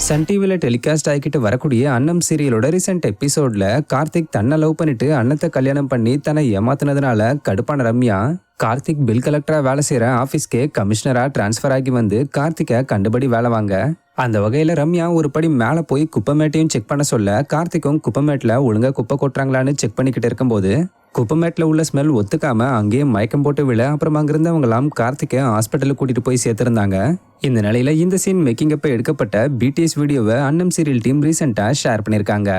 Sun டிவியில் telecast ஆகிக்கிட்டு வரக்கூடிய அன்னம் சீரியலோட ரீசெண்ட் எபிசோட்ல கார்த்திக் தன்னை லவ் பண்ணிட்டு அன்னத்தை கல்யாணம் பண்ணி தன்னை ஏமாத்தினதுனால கடுப்பான ரம்யா கார்த்திக் பில் கலெக்டரா வேலை செய்யற ஆபீஸ்க்கே கமிஷனரா டிரான்ஸ்பர் ஆகி வந்து கார்த்திகை கண்டுபடி வேலை வாங்க. அந்த வகையில ரம்யா ஒரு படி மேல போய் குப்பைமேட்டையும் செக் பண்ண சொல்ல கார்த்திக்கும் குப்பைமேட்ல ஒழுங்கா குப்பை கொட்டுறாங்களான்னு செக் பண்ணிக்கிட்டு இருக்கும்போது குப்பைமேட்ல உள்ள ஸ்மெல் ஒத்துக்காம அங்கேயே மயக்கம் போட்டு விழ அப்புறம் அங்கிருந்தவங்களாம் கார்த்திகை ஹாஸ்பிட்டலுக்கு கூட்டிட்டு போய் சேர்த்திருந்தாங்க. இந்த நிலையில இந்த சீன் மேக்கிங் அப்ப எடுக்கப்பட்ட பிடிஎஸ் வீடியோவை அன்னம் சீரியல் டீம் ரீசெண்டா ஷேர் பண்ணிருக்காங்க.